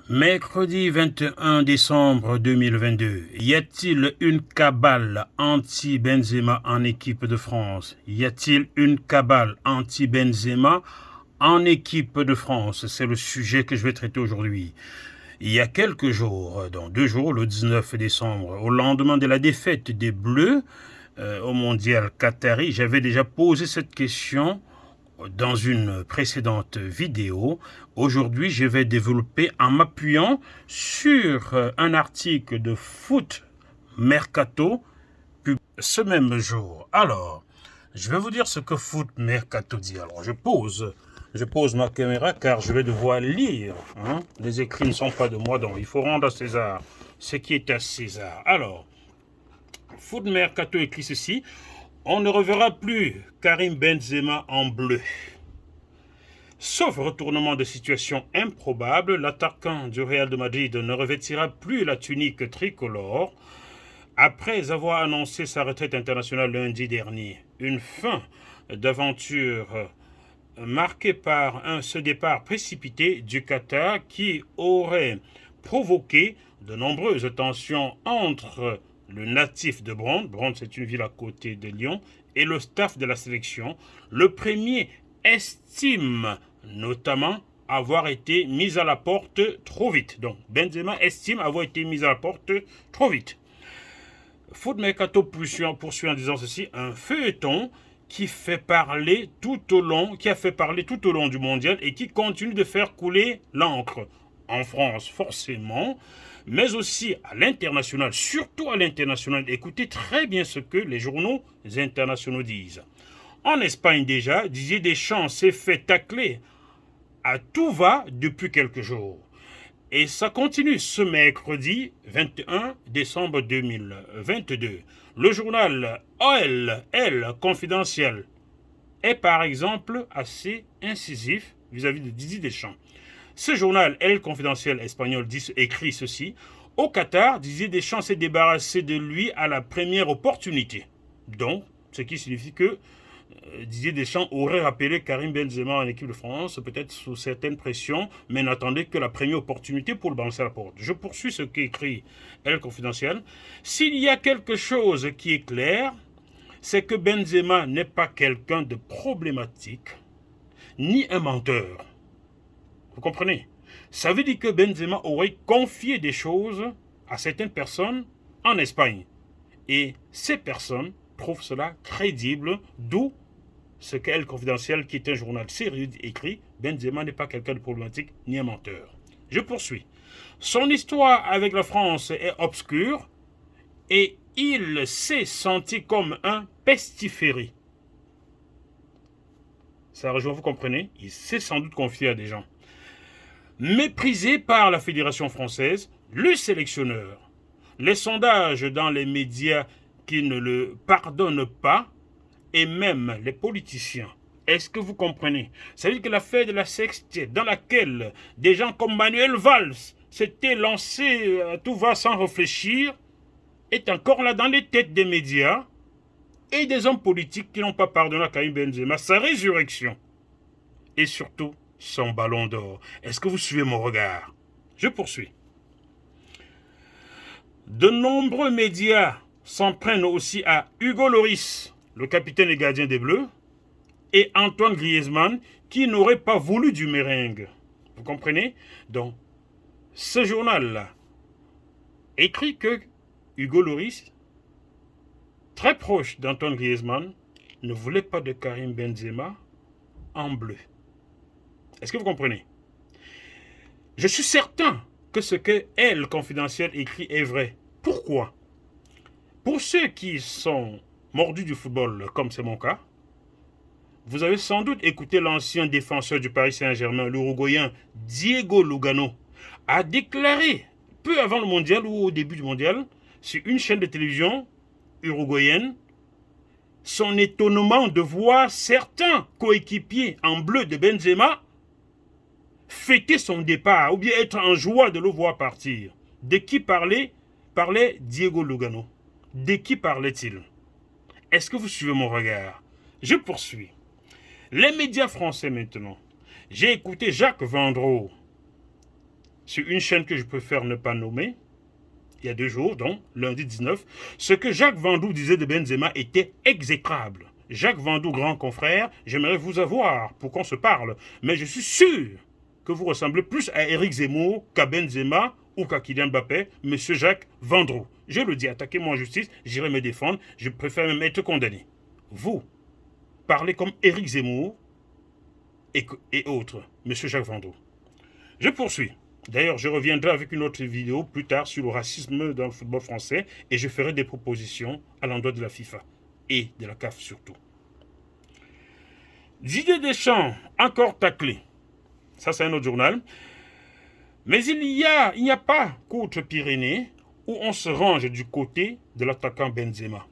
Mercredi 21 décembre 2022, y a-t-il une cabale anti-Benzema en équipe de France? Y a-t-il une cabale anti-Benzema en équipe de France? C'est le sujet que je vais traiter aujourd'hui. Il y a quelques jours, dans 2 jours, le 19 décembre, au lendemain de la défaite des Bleus au Mondial Qatari, j'avais déjà posé cette question dans une précédente vidéo. Aujourd'hui, je vais développer en m'appuyant sur un article de Foot Mercato publié ce même jour. Alors, je vais vous dire ce que Foot Mercato dit. Alors, je pose ma caméra car je vais devoir lire. Les écrits ne sont pas de moi, donc il faut rendre à César ce qui est à César. Alors, Foot Mercato écrit ceci. On ne reverra plus Karim Benzema en bleu. Sauf retournement de situation improbable, l'attaquant du Real de Madrid ne revêtira plus la tunique tricolore après avoir annoncé sa retraite internationale lundi dernier. Une fin d'aventure marquée par ce départ précipité du Qatar qui aurait provoqué de nombreuses tensions entre le natif de Bron, c'est une ville à côté de Lyon, et le staff de la sélection. Le premier estime notamment avoir été mis à la porte trop vite. Donc Benzema estime avoir été mis à la porte trop vite. Foot Mercato poursuit en disant ceci, un feuilleton qui a fait parler tout au long du mondial et qui continue de faire couler l'encre. En France, forcément, mais aussi à l'international, surtout à l'international. Écoutez très bien ce que les journaux internationaux disent. En Espagne déjà, Didier Deschamps s'est fait tacler à tout va depuis quelques jours. Et ça continue ce mercredi 21 décembre 2022. Le journal OL Confidentiel est par exemple assez incisif vis-à-vis de Didier Deschamps. Ce journal El Confidentiel espagnol écrit ceci. Au Qatar, Didier Deschamps s'est débarrassé de lui à la première opportunité. Donc, ce qui signifie que Didier Deschamps aurait rappelé Karim Benzema en équipe de France, peut-être sous certaines pressions, mais n'attendait que la première opportunité pour le balancer à la porte. Je poursuis ce qu'écrit El Confidentiel. S'il y a quelque chose qui est clair, c'est que Benzema n'est pas quelqu'un de problématique, ni un menteur. Vous comprenez? Ça veut dire que Benzema aurait confié des choses à certaines personnes en Espagne. Et ces personnes trouvent cela crédible, d'où ce qu'El Confidentiel, qui est un journal sérieux, écrit, Benzema n'est pas quelqu'un de problématique ni un menteur. Je poursuis. Son histoire avec la France est obscure et il s'est senti comme un pestiféré. Ça rejoint, vous comprenez? Il s'est sans doute confié à des gens. Méprisé par la Fédération française, le sélectionneur, les sondages dans les médias qui ne le pardonnent pas, et même les politiciens. Est-ce que vous comprenez? Ça veut dire que l'affaire de la sextape, dans laquelle des gens comme Manuel Valls s'étaient lancés à tout va sans réfléchir, est encore là dans les têtes des médias et des hommes politiques qui n'ont pas pardonné à Karim Benzema sa résurrection. Et surtout, son ballon d'or. Est-ce que vous suivez mon regard? Je poursuis. De nombreux médias s'en prennent aussi à Hugo Lloris, le capitaine et gardien des Bleus, et Antoine Griezmann, qui n'aurait pas voulu du merengue. Vous comprenez? Donc, ce journal-là écrit que Hugo Lloris, très proche d'Antoine Griezmann, ne voulait pas de Karim Benzema en bleu. Est-ce que vous comprenez? Je suis certain que ce que El Confidentiel écrit est vrai. Pourquoi? Pour ceux qui sont mordus du football, comme c'est mon cas, vous avez sans doute écouté l'ancien défenseur du Paris Saint-Germain, l'Uruguayen Diego Lugano, a déclaré peu avant le mondial ou au début du mondial, sur une chaîne de télévision uruguayenne, son étonnement de voir certains coéquipiers en bleu de Benzema fêter son départ ou bien être en joie de le voir partir. De qui parlait Diego Lugano? De qui parlait-il? Est-ce que vous suivez mon regard? Je poursuis. Les médias français maintenant. J'ai écouté Jacques Vendroux sur une chaîne que je préfère ne pas nommer, il y a 2 jours, donc lundi 19, ce que Jacques Vendou disait de Benzema était exécrable. Jacques Vendou, grand confrère, j'aimerais vous avoir pour qu'on se parle, mais je suis sûr que vous ressemblez plus à Éric Zemmour qu'à Benzema ou qu'à Kylian Mbappé, monsieur Jacques Vendroux. Je le dis, attaquez-moi en justice, j'irai me défendre, je préfère même être condamné. Vous, parlez comme Éric Zemmour et autres, monsieur Jacques Vendroux. Je poursuis. D'ailleurs, je reviendrai avec une autre vidéo plus tard sur le racisme dans le football français et je ferai des propositions à l'endroit de la FIFA et de la CAF surtout. Didier Deschamps, encore taclé. Ça, c'est un autre journal. Mais il n'y a pas qu'outre-Pyrénées où on se range du côté de l'attaquant Benzema.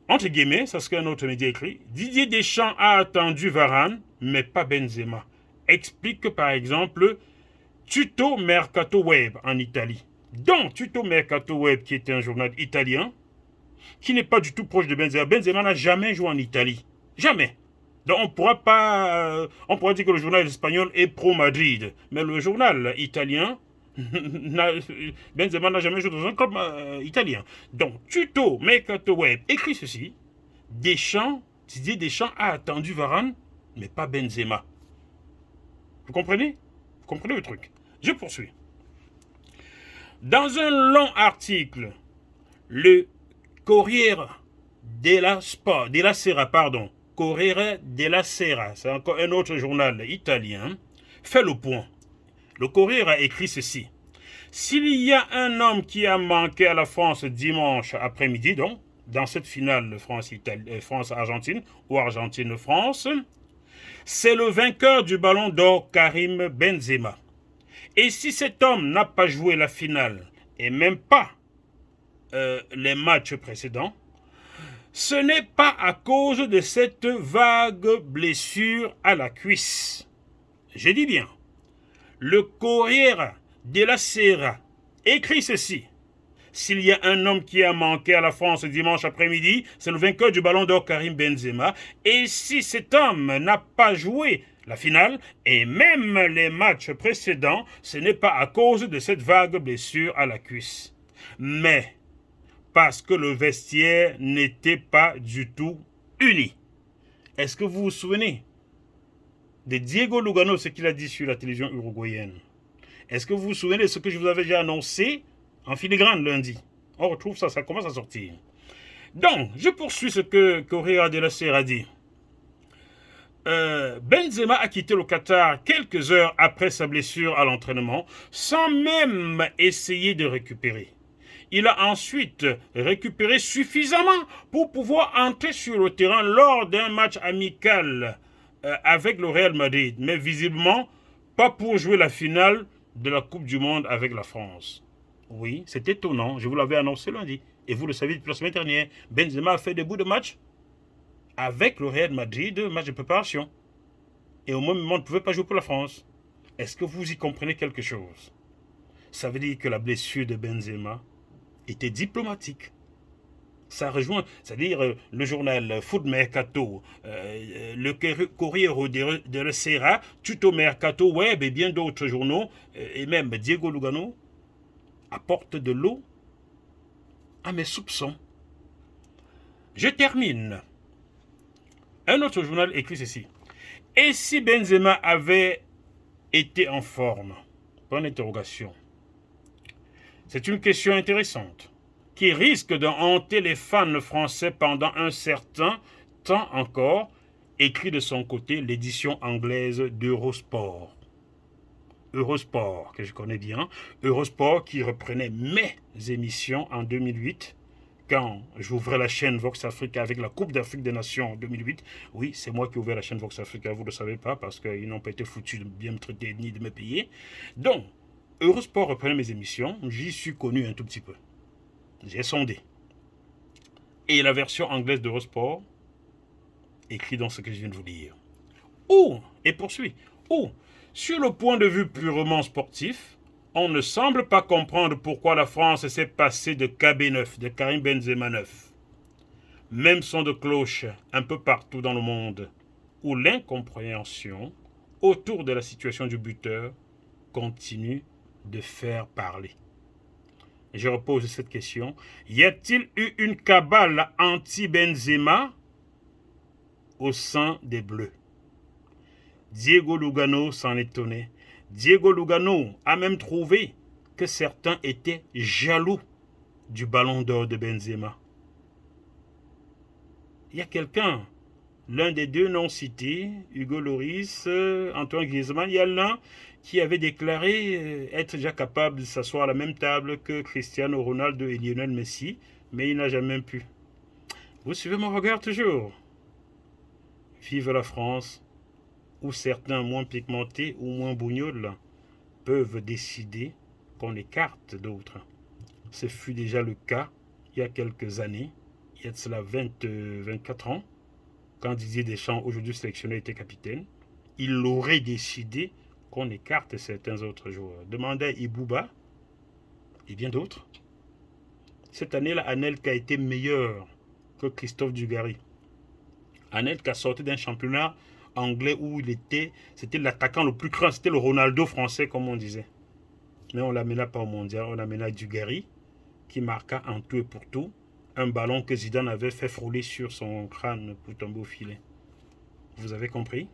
Entre guillemets, c'est ce qu'un autre média écrit, Didier Deschamps a attendu Varane, mais pas Benzema. Explique par exemple Tuto Mercato Web en Italie. Donc, Tuto Mercato Web, qui est un journal italien, qui n'est pas du tout proche de Benzema. Benzema n'a jamais joué en Italie. Jamais. Donc, on pourra dire que le journal espagnol est pro-Madrid. Mais le journal italien, Benzema n'a jamais joué dans un club italien. Donc, Tuto Mercato Web écrit ceci. Didier Deschamps a attendu Varane, mais pas Benzema. Vous comprenez? Vous comprenez le truc? Je poursuis. Dans un long article, le Corriere della Sera, Corriere della Sera, c'est encore un autre journal italien, fait le point. Le Corriere a écrit ceci. S'il y a un homme qui a manqué à la France dimanche après-midi, donc, dans cette finale France-Argentine ou Argentine-France, c'est le vainqueur du Ballon d'Or Karim Benzema. Et si cet homme n'a pas joué la finale et même pas les matchs précédents, ce n'est pas à cause de cette vague blessure à la cuisse. Je dis bien, le Corriere della Sera écrit ceci. S'il y a un homme qui a manqué à la France dimanche après-midi, c'est le vainqueur du Ballon d'Or Karim Benzema. Et si cet homme n'a pas joué la finale et même les matchs précédents, ce n'est pas à cause de cette vague blessure à la cuisse, mais parce que le vestiaire n'était pas du tout uni. Est-ce que vous vous souvenez de Diego Lugano, ce qu'il a dit sur la télévision uruguayenne? Est-ce que vous vous souvenez de ce que je vous avais déjà annoncé en filigrane lundi? On retrouve ça, ça commence à sortir. Donc, je poursuis ce que Corriere della Sera dit. Benzema a quitté le Qatar quelques heures après sa blessure à l'entraînement, sans même essayer de récupérer. Il a ensuite récupéré suffisamment pour pouvoir entrer sur le terrain lors d'un match amical avec le Real Madrid, mais visiblement pas pour jouer la finale de la Coupe du Monde avec la France. Oui, c'est étonnant, je vous l'avais annoncé lundi, et vous le savez depuis la semaine dernière, Benzema a fait des bouts de match avec le Real Madrid, match de préparation. Et au même moment, on ne pouvait pas jouer pour la France. Est-ce que vous y comprenez quelque chose? Ça veut dire que la blessure de Benzema était diplomatique. Ça rejoint, c'est-à-dire le journal Foot Mercato, le Corriere della Sera, Tuto Mercato Web et bien d'autres journaux, et même Diego Lugano, apportent de l'eau à mes soupçons. Je termine. Un autre journal écrit ceci. Et si Benzema avait été en forme? Bonne interrogation. C'est une question intéressante qui risque de hanter les fans français pendant un certain temps encore, écrit de son côté l'édition anglaise d'Eurosport. Eurosport, que je connais bien. Eurosport qui reprenait mes émissions en 2008, quand j'ouvrais la chaîne Vox Africa avec la Coupe d'Afrique des Nations en 2008. Oui, c'est moi qui ai ouvert la chaîne Vox Africa, vous ne le savez pas, parce qu'ils n'ont pas été foutus de bien me traiter ni de me payer. Donc, Eurosport reprenait mes émissions, j'y suis connu un tout petit peu. J'ai sondé. Et la version anglaise d'Eurosport écrit dans ce que je viens de vous dire. Et poursuit. Sur le point de vue purement sportif, on ne semble pas comprendre pourquoi la France s'est passée de KB9, de Karim Benzema 9. Même son de cloche un peu partout dans le monde, où l'incompréhension autour de la situation du buteur continue de faire parler. Je repose cette question. Y a-t-il eu une cabale anti-Benzema au sein des Bleus? Diego Lugano s'en étonnait. Diego Lugano a même trouvé que certains étaient jaloux du ballon d'or de Benzema. Il y a quelqu'un, l'un des deux non cités, Hugo Lloris, Antoine Griezmann, il y a l'un qui avait déclaré être déjà capable de s'asseoir à la même table que Cristiano Ronaldo et Lionel Messi, mais il n'a jamais pu. Vous suivez mon regard toujours? Vive la France, où certains moins pigmentés ou moins bougnols peuvent décider qu'on écarte d'autres. Ce fut déjà le cas il y a quelques années, il y a de cela 24 ans, quand Didier Deschamps, aujourd'hui sélectionné, était capitaine. Il aurait décidé qu'on écarte certains autres joueurs. Demandez à Ibouba et bien d'autres. Cette année-là, Anelka a été meilleur que Christophe Dugarry. Anelka sorti d'un championnat anglais où c'était l'attaquant le plus craint, c'était le Ronaldo français, comme on disait. Mais on ne l'amena pas au mondial, on l'amena à Dugarry, qui marqua en tout et pour tout un ballon que Zidane avait fait frôler sur son crâne pour tomber au filet. Vous avez compris?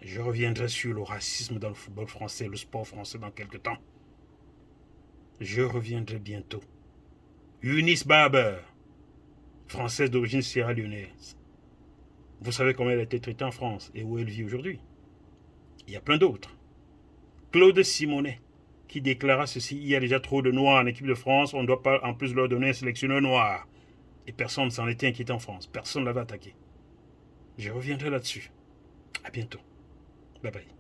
Je reviendrai sur le racisme dans le football français, le sport français dans quelques temps. Je reviendrai bientôt. Eunice Barber, française d'origine sierra-léonaise. Vous savez comment elle a été traitée en France et où elle vit aujourd'hui. Il y a plein d'autres. Claude Simonet, qui déclara ceci: il y a déjà trop de noirs en équipe de France, on ne doit pas en plus leur donner un sélectionneur noir. Et personne ne s'en était inquiété en France, personne ne l'avait attaqué. Je reviendrai là-dessus. À bientôt. Bye bye.